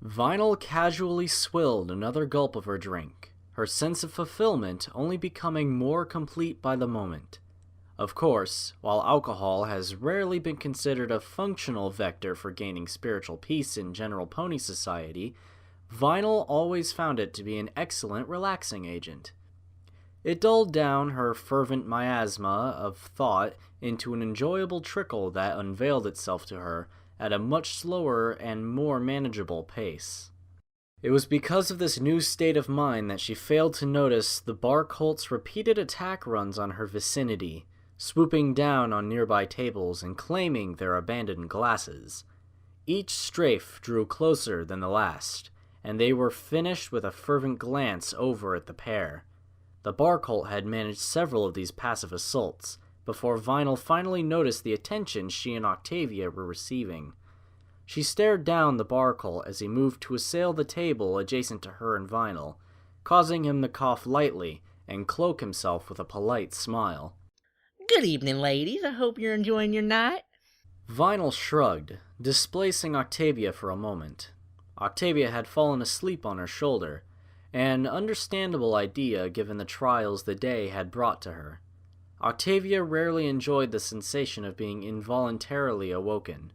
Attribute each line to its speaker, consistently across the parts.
Speaker 1: Vinyl casually swilled another gulp of her drink, her sense of fulfillment only becoming more complete by the moment. Of course, while alcohol has rarely been considered a functional vector for gaining spiritual peace in general pony society, Vinyl always found it to be an excellent relaxing agent. It dulled down her fervent miasma of thought into an enjoyable trickle that unveiled itself to her at a much slower and more manageable pace. It was because of this new state of mind that she failed to notice the Barcolt's repeated attack runs on her vicinity, swooping down on nearby tables and claiming their abandoned glasses. Each strafe drew closer than the last, and they were finished with a fervent glance over at the pair. The Barcolt had managed several of these passive assaults, before Vinyl finally noticed the attention she and Octavia were receiving. She stared down the Barcolt as he moved to assail the table adjacent to her and Vinyl, causing him to cough lightly and cloak himself with a polite smile.
Speaker 2: Good evening, ladies. I hope you're enjoying your night.
Speaker 1: Vinyl shrugged, displacing Octavia for a moment. Octavia had fallen asleep on her shoulder, an understandable idea given the trials the day had brought to her. Octavia rarely enjoyed the sensation of being involuntarily awoken.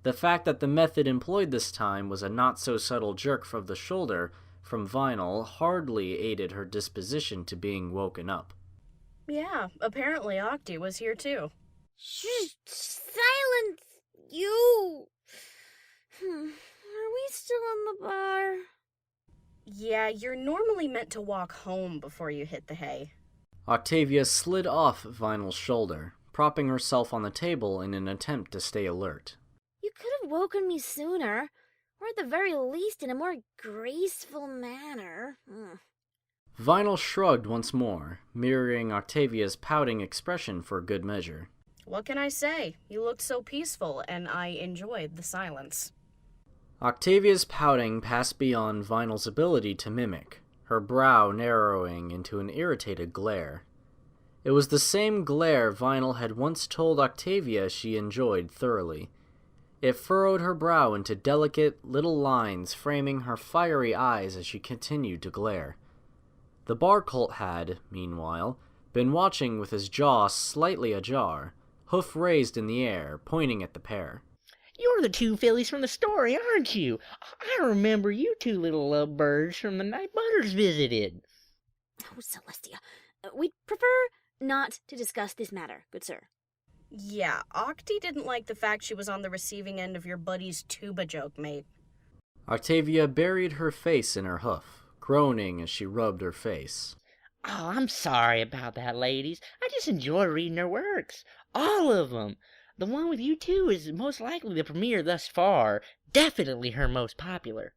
Speaker 1: The fact that the method employed this time was a not-so-subtle jerk from the shoulder from Vinyl hardly aided her disposition to being woken up.
Speaker 3: Yeah, apparently Octi was here too.
Speaker 4: Shh! Silence! You! Are we still in the bar?
Speaker 3: Yeah, you're normally meant to walk home before you hit the hay.
Speaker 1: Octavia slid off Vinyl's shoulder, propping herself on the table in an attempt to stay alert.
Speaker 4: You could have woken me sooner, or at the very least in a more graceful manner.
Speaker 1: Vinyl shrugged once more, mirroring Octavia's pouting expression for good measure.
Speaker 3: What can I say? You looked so peaceful, and I enjoyed the silence.
Speaker 1: Octavia's pouting passed beyond Vinyl's ability to mimic, her brow narrowing into an irritated glare. It was the same glare Vinyl had once told Octavia she enjoyed thoroughly. It furrowed her brow into delicate little lines, framing her fiery eyes as she continued to glare. The Barcolt had, meanwhile, been watching with his jaw slightly ajar, hoof raised in the air, pointing at the pair.
Speaker 2: You're the two fillies from the story, aren't you? I remember you two little lovebirds from the night Butters visited.
Speaker 4: Oh, Celestia, we'd prefer not to discuss this matter, good sir.
Speaker 3: Yeah, Octi didn't like the fact she was on the receiving end of your buddy's tuba joke, mate.
Speaker 1: Octavia buried her face in her hoof, groaning as she rubbed her face.
Speaker 2: Oh, I'm sorry about that, ladies. I just enjoy reading her works. All of them. The one with you two is most likely the premier thus far. Definitely her most popular.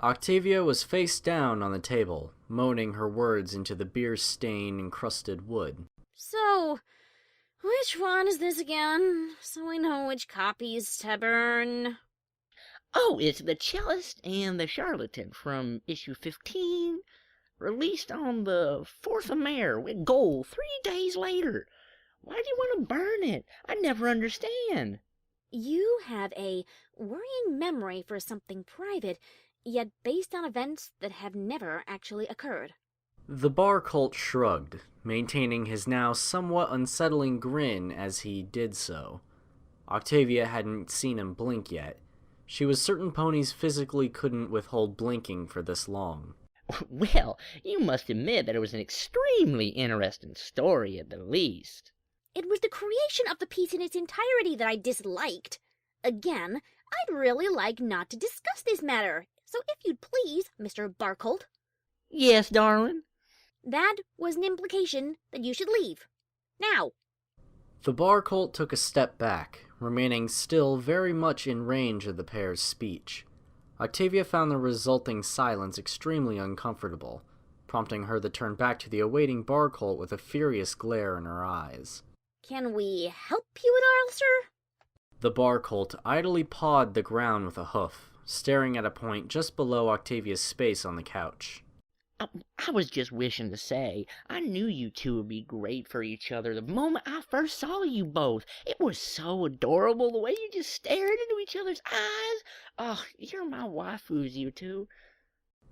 Speaker 1: Octavia was face down on the table, moaning her words into the beer-stain-encrusted wood.
Speaker 4: So, which one is this again? So we know which copies to burn.
Speaker 2: Oh, it's The Cellist and the Charlatan from issue 15, released on the 4th of May with gold 3 days later. Why do you want to burn it? I never understand.
Speaker 4: You have a worrying memory for something private, yet based on events that have never actually occurred.
Speaker 1: The Barcolt shrugged, maintaining his now somewhat unsettling grin as he did so. Octavia hadn't seen him blink yet. She was certain ponies physically couldn't withhold blinking for this long.
Speaker 2: Well, you must admit that it was an extremely interesting story at the least.
Speaker 4: It was the creation of the piece in its entirety that I disliked. Again, I'd really like not to discuss this matter, so if you'd please, Mr. Barcolt.
Speaker 2: Yes, darling?
Speaker 4: That was an implication that you should leave. Now.
Speaker 1: The Barcolt took a step back, remaining still very much in range of the pair's speech. Octavia found the resulting silence extremely uncomfortable, prompting her to turn back to the awaiting Barcolt with a furious glare in her eyes.
Speaker 4: Can we help you at all, sir?
Speaker 1: The Barcolt idly pawed the ground with a hoof, staring at a point just below Octavia's space on the couch.
Speaker 2: I was just wishing to say, I knew you two would be great for each other the moment I first saw you both. It was so adorable the way you just stared into each other's eyes. Oh, you're my waifus, you two.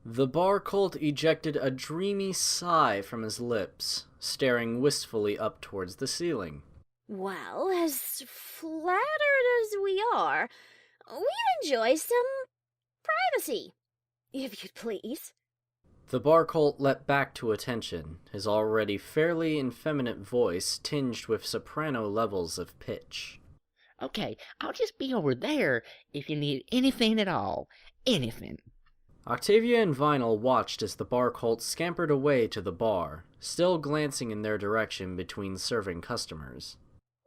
Speaker 1: The Barcolt ejected a dreamy sigh from his lips, staring wistfully up towards the ceiling.
Speaker 4: Well, as flattered as we are, we'd enjoy some privacy, if you'd please.
Speaker 1: The Barcolt leapt back to attention, his already fairly effeminate voice tinged with soprano levels of pitch.
Speaker 2: Okay, I'll just be over there if you need anything at all. Anything.
Speaker 1: Octavia and Vinyl watched as the Barcolt scampered away to the bar, still glancing in their direction between serving customers.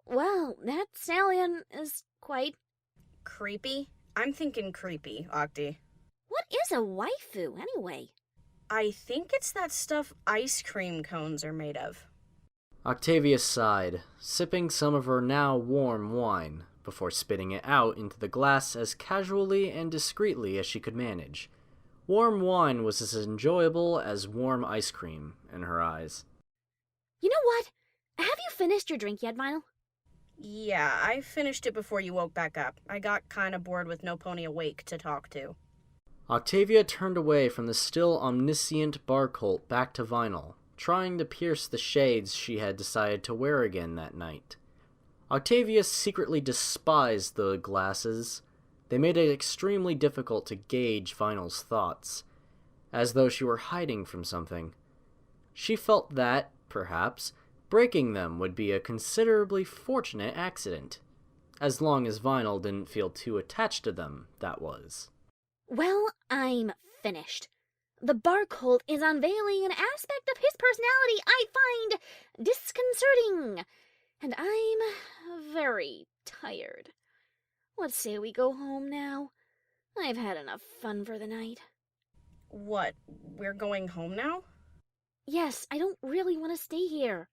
Speaker 4: Well, that stallion is quite...
Speaker 3: Creepy? I'm thinking creepy, Octi.
Speaker 4: What is a waifu, anyway?
Speaker 3: I think it's that stuff ice cream cones are made of.
Speaker 1: Octavia sighed, sipping some of her now warm wine, before spitting it out into the glass as casually and discreetly as she could manage. Warm wine was as enjoyable as warm ice cream in her eyes.
Speaker 4: You know what? Have you finished your drink yet, Vinyl?
Speaker 3: Yeah, I finished it before you woke back up. I got kinda bored with no pony awake to talk to.
Speaker 1: Octavia turned away from the still omniscient Barcolt back to Vinyl, trying to pierce the shades she had decided to wear again that night. Octavia secretly despised the glasses. They made it extremely difficult to gauge Vinyl's thoughts, as though she were hiding from something. She felt that, perhaps, breaking them would be a considerably fortunate accident, as long as Vinyl didn't feel too attached to them, that was.
Speaker 4: Well, I'm finished. The Barcolt is unveiling an aspect of his personality I find disconcerting, and I'm very tired. What say we go home now? I've had enough fun for the night.
Speaker 3: What, we're going home now?
Speaker 4: Yes, I don't really want to stay here.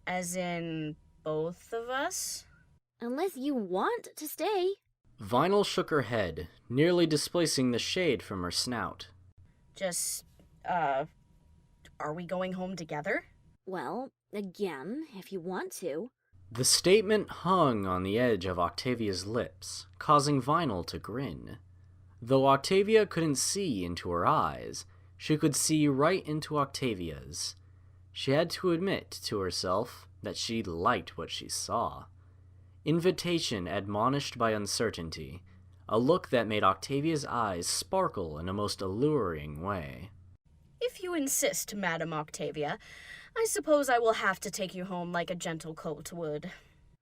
Speaker 3: As in, both of us?
Speaker 4: Unless you want to stay.
Speaker 1: Vinyl shook her head, nearly displacing the shade from her snout.
Speaker 3: Just, are we going home together?
Speaker 4: Well, again, if you want to.
Speaker 1: The statement hung on the edge of Octavia's lips, causing Vinyl to grin. Though Octavia couldn't see into her eyes, she could see right into Octavia's. She had to admit to herself that she liked what she saw. Invitation admonished by uncertainty, a look that made Octavia's eyes sparkle in a most alluring way.
Speaker 3: If you insist, Madam Octavia, I suppose I will have to take you home like a gentle colt would.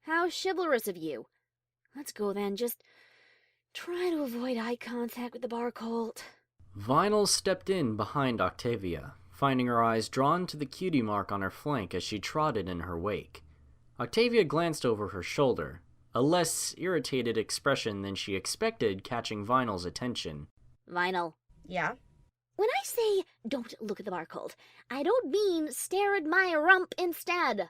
Speaker 4: How chivalrous of you. Let's go then, just try to avoid eye contact with the Barcolt.
Speaker 1: Vinyl stepped in behind Octavia, finding her eyes drawn to the cutie mark on her flank as she trotted in her wake. Octavia glanced over her shoulder, a less irritated expression than she expected catching Vinyl's attention.
Speaker 4: Vinyl.
Speaker 3: Yeah?
Speaker 4: When I say don't look at the Barcolt, I don't mean stare at my rump instead.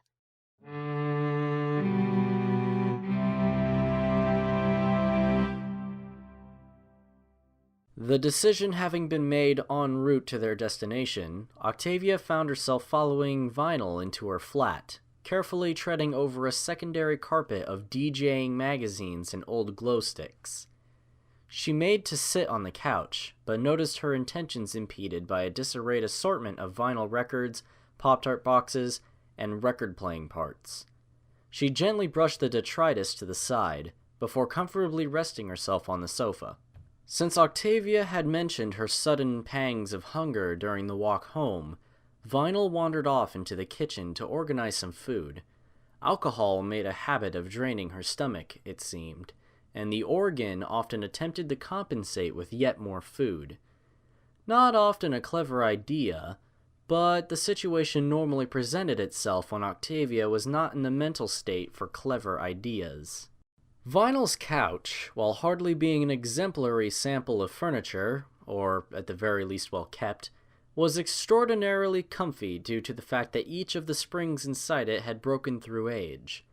Speaker 1: The decision having been made en route to their destination, Octavia found herself following Vinyl into her flat, carefully treading over a secondary carpet of DJing magazines and old glow sticks. She made to sit on the couch, but noticed her intentions impeded by a disarrayed assortment of vinyl records, Pop-Tart boxes, and record-playing parts. She gently brushed the detritus to the side, before comfortably resting herself on the sofa. Since Octavia had mentioned her sudden pangs of hunger during the walk home, Vinyl wandered off into the kitchen to organize some food. Alcohol made a habit of draining her stomach, it seemed, and the organ often attempted to compensate with yet more food. Not often a clever idea, but the situation normally presented itself when Octavia was not in the mental state for clever ideas. Vinyl's couch, while hardly being an exemplary sample of furniture, or at the very least well kept, was extraordinarily comfy due to the fact that each of the springs inside it had broken through age.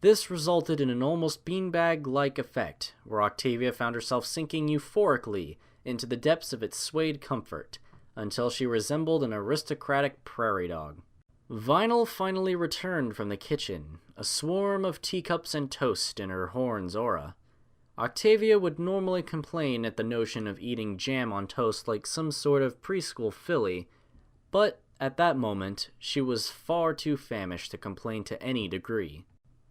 Speaker 1: This resulted in an almost beanbag-like effect, where Octavia found herself sinking euphorically into the depths of its suede comfort, until she resembled an aristocratic prairie dog. Vinyl finally returned from the kitchen, a swarm of teacups and toast in her horn's aura. Octavia would normally complain at the notion of eating jam on toast like some sort of preschool filly, but at that moment, she was far too famished to complain to any degree.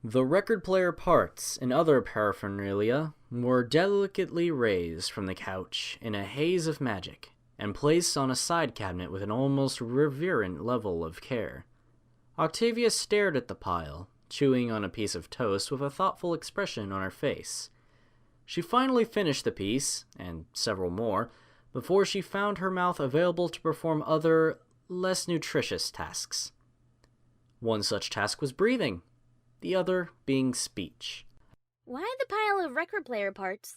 Speaker 1: The record player parts and other paraphernalia were delicately raised from the couch in a haze of magic, and placed on a side cabinet with an almost reverent level of care. Octavia stared at the pile, chewing on a piece of toast with a thoughtful expression on her face. She finally finished the piece, and several more, before she found her mouth available to perform other, less nutritious tasks. One such task was breathing, the other being speech.
Speaker 4: Why the pile of record player parts?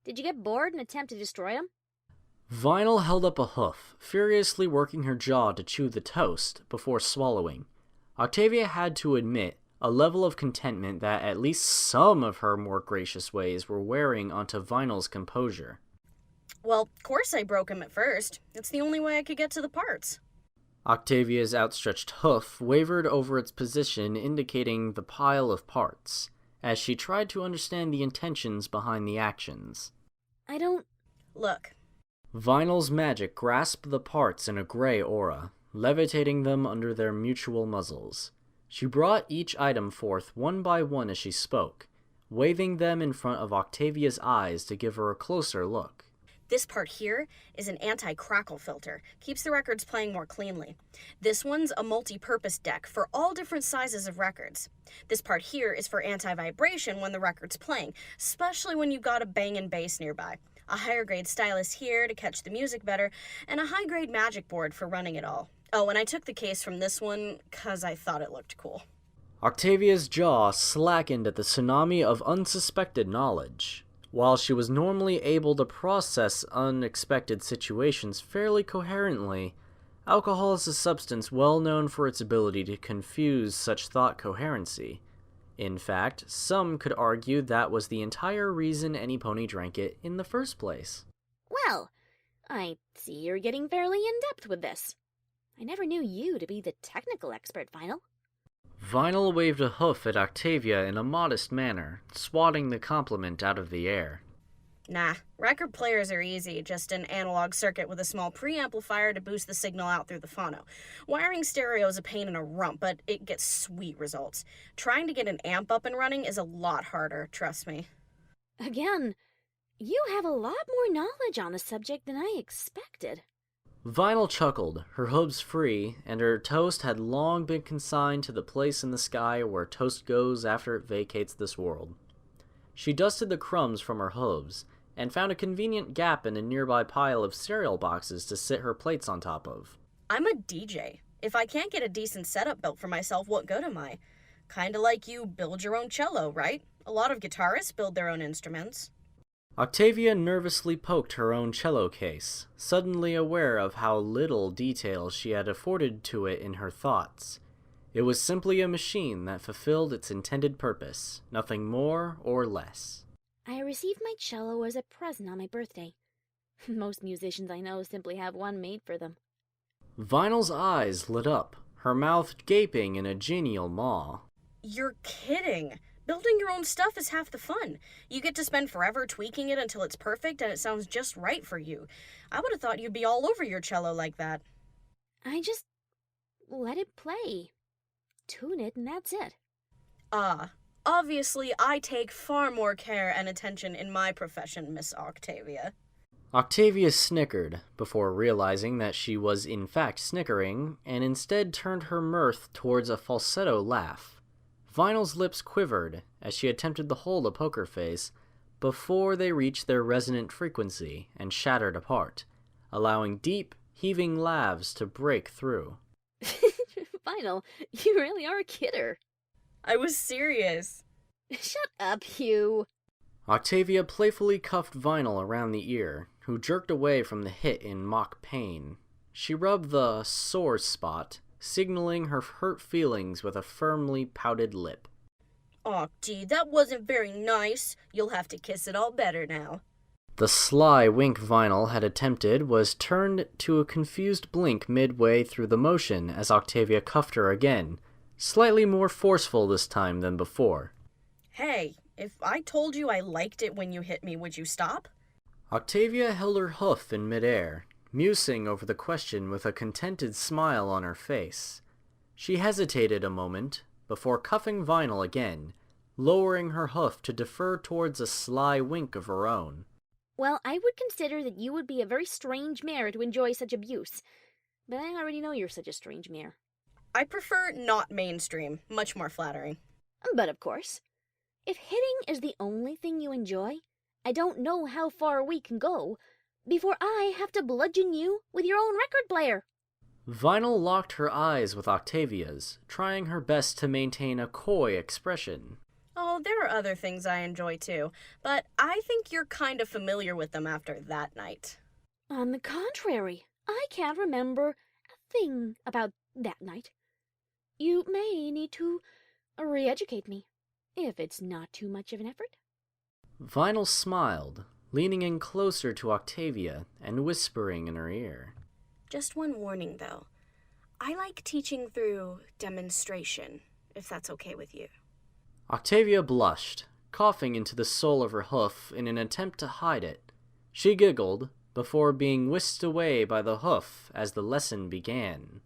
Speaker 4: Did you get bored and attempt to destroy them?
Speaker 1: Vinyl held up a hoof, furiously working her jaw to chew the toast before swallowing. Octavia had to admit a level of contentment that at least some of her more gracious ways were wearing onto Vinyl's composure.
Speaker 3: Well, of course I broke him at first. It's the only way I could get to the parts.
Speaker 1: Octavia's outstretched hoof wavered over its position, indicating the pile of parts, as she tried to understand the intentions behind the actions.
Speaker 4: I don't...
Speaker 3: Look.
Speaker 1: Vinyl's magic grasped the parts in a gray aura, levitating them under their mutual muzzles. She brought each item forth one by one as she spoke, waving them in front of Octavia's eyes to give her a closer look.
Speaker 3: This part here is an anti-crackle filter. Keeps the records playing more cleanly. This one's a multi-purpose deck for all different sizes of records. This part here is for anti-vibration when the record's playing, especially when you've got a bangin' bass nearby. A higher grade stylus here to catch the music better, and a high grade magic board for running it all. Oh, and I took the case from this one because I thought it looked cool.
Speaker 1: Octavia's jaw slackened at the tsunami of unsuspected knowledge. While she was normally able to process unexpected situations fairly coherently, alcohol is a substance well known for its ability to confuse such thought coherency. In fact, some could argue that was the entire reason any pony drank it in the first place.
Speaker 4: Well, I see you're getting fairly in-depth with this. I never knew you to be the technical expert, Vinyl.
Speaker 1: Vinyl waved a hoof at Octavia in a modest manner, swatting the compliment out of the air.
Speaker 3: Nah, record players are easy, just an analog circuit with a small preamplifier to boost the signal out through the phono. Wiring stereo is a pain in a rump, but it gets sweet results. Trying to get an amp up and running is a lot harder, trust me.
Speaker 4: Again, you have a lot more knowledge on the subject than I expected.
Speaker 1: Vinyl chuckled, her hooves free, and her toast had long been consigned to the place in the sky where toast goes after it vacates this world. She dusted the crumbs from her hooves, and found a convenient gap in a nearby pile of cereal boxes to sit her plates on top of.
Speaker 3: I'm a DJ. If I can't get a decent setup built for myself, what good am I? Kinda like you build your own cello, right? A lot of guitarists build their own instruments.
Speaker 1: Octavia nervously poked her own cello case, suddenly aware of how little detail she had afforded to it in her thoughts. It was simply a machine that fulfilled its intended purpose, nothing more or less.
Speaker 4: I received my cello as a present on my birthday. Most musicians I know simply have one made for them.
Speaker 1: Vinyl's eyes lit up, her mouth gaping in a genial maw.
Speaker 3: You're kidding. Building your own stuff is half the fun. You get to spend forever tweaking it until it's perfect and it sounds just right for you. I would have thought you'd be all over your cello like that.
Speaker 4: I just let it play. Tune it and that's it.
Speaker 3: Obviously I take far more care and attention in my profession, Miss Octavia.
Speaker 1: Octavia snickered, before realizing that she was in fact snickering, and instead turned her mirth towards a falsetto laugh. Vinyl's lips quivered as she attempted to hold a poker face before they reached their resonant frequency and shattered apart, allowing deep, heaving laughs to break through.
Speaker 4: Vinyl, you really are a kidder.
Speaker 3: I was serious.
Speaker 4: Shut up, you.
Speaker 1: Octavia playfully cuffed Vinyl around the ear, who jerked away from the hit in mock pain. She rubbed the sore spot, signaling her hurt feelings with a firmly pouted lip.
Speaker 3: Octy, that wasn't very nice. You'll have to kiss it all better now.
Speaker 1: The sly wink Vinyl had attempted was turned to a confused blink midway through the motion as Octavia cuffed her again, slightly more forceful this time than before.
Speaker 3: Hey, if I told you I liked it when you hit me, would you stop?
Speaker 1: Octavia held her hoof in midair, musing over the question with a contented smile on her face. She hesitated a moment before cuffing Vinyl again, lowering her hoof to defer towards a sly wink of her own.
Speaker 4: Well, I would consider that you would be a very strange mare to enjoy such abuse. But I already know you're such a strange mare.
Speaker 3: I prefer not mainstream, much more flattering.
Speaker 4: But of course, if hitting is the only thing you enjoy, I don't know how far we can go before I have to bludgeon you with your own record player.
Speaker 1: Vinyl locked her eyes with Octavia's, trying her best to maintain a coy expression.
Speaker 3: Oh, there are other things I enjoy too, but I think you're kind of familiar with them after that night.
Speaker 4: On the contrary, I can't remember a thing about that night. You may need to re-educate me, if it's not too much of an effort.
Speaker 1: Vinyl smiled, leaning in closer to Octavia and whispering in her ear.
Speaker 3: Just one warning, though. I like teaching through demonstration, if that's okay with you.
Speaker 1: Octavia blushed, coughing into the sole of her hoof in an attempt to hide it. She giggled, before being whisked away by the hoof as the lesson began.